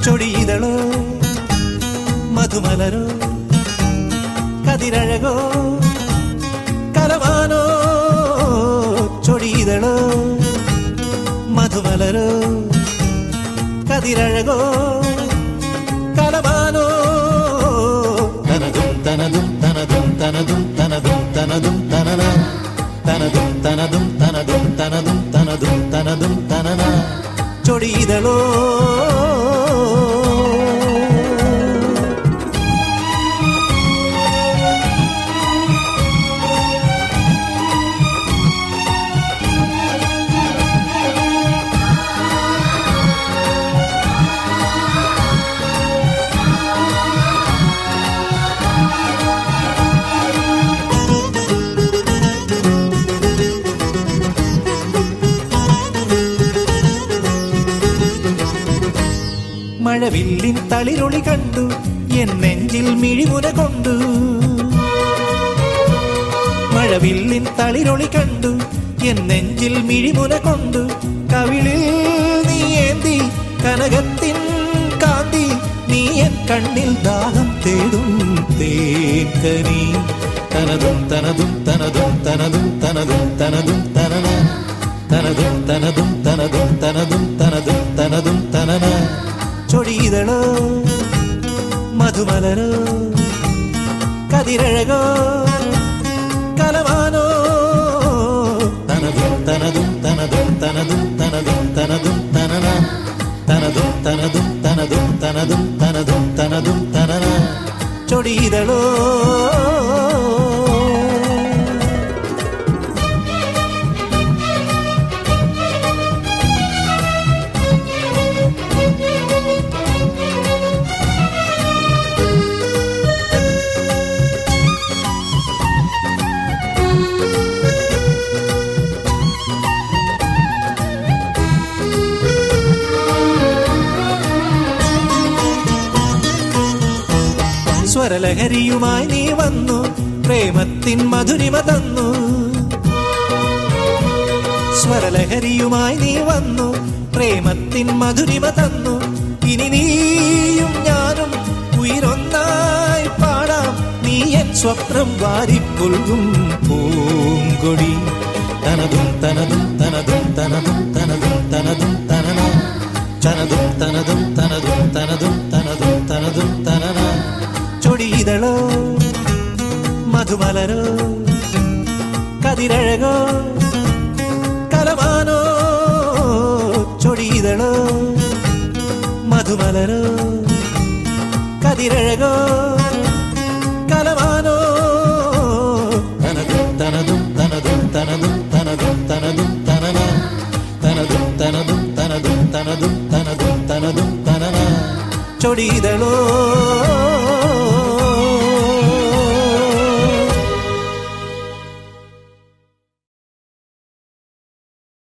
ചൊടിയിതളോ മധുമലരോ കതിരഴകോ കലമാനോ ചൊടിയിതളോ മധുമലരോ കതിരഴകോ കലമാനോ തനതും തനതും തനതും തനതും തനതും തനതും തനന തനതും തനതും തനതും തനതും തനതും തനതും തനന ചൊടിയിതളോ മഴവില്ലിൻ തളിരൊളി കണ്ടു എൻ നെഞ്ചിൽ മിഴിമുന കൊണ്ടു മഴവില്ലിൻ തളിരൊളി കണ്ടു എൻ നെഞ്ചിൽ മിഴിമുന കൊണ്ടു കവിളിൽ നീ ഏന്തി കനകത്തിൻ കാന്തി നീ എൻ കണ്ണിൽ ദാഹം തേടും തേക്കനി തനതും തനതും തനതും തനതും തനതും തനതും തനന തനതും തനതും തനതും തനതും തനതും തനതും തനന ചൊടിയിതളോ മധുമലരോ കതിരഴകോ കലമാനോ തനതും തനതും തനതും തനതും തനതും തനതും തനന തനതും തനതും തനതും തനതും തനതും തനതും തനന ചൊടിയിതളോ സ്വരലഹരിയുമായി നീ വന്നു പ്രേമത്തിൻ മധുരിമ തന്നു സ്വരലഹരിയുമായി നീ വന്നു പ്രേമത്തിൻ മധുരിമ തന്നു ഇനി നീയും ഞാനും ഉയരൊന്നായി പാടാം നീ എൻ സ്വപ്നം വാരിപ്പുൽകും പൂങ്കൊടി തനതും തനതും തനതും തനതും തനതും തനതും തനന തനതും തനതും തനതും തനതും തനതും തനതും തനന ചൊടിയിതളോ മധുമലരോ കതിരഴകോ കലമാനോ ചൊടിയിതളോ മധുമലരോ കതിരഴകോ കലമാനോ തനതും തനതും തനതും തനതും തനതും തനതും തനന തനതും തനതും തനതും തനതും തനതും തനതും തനന ചൊടിയിതളോ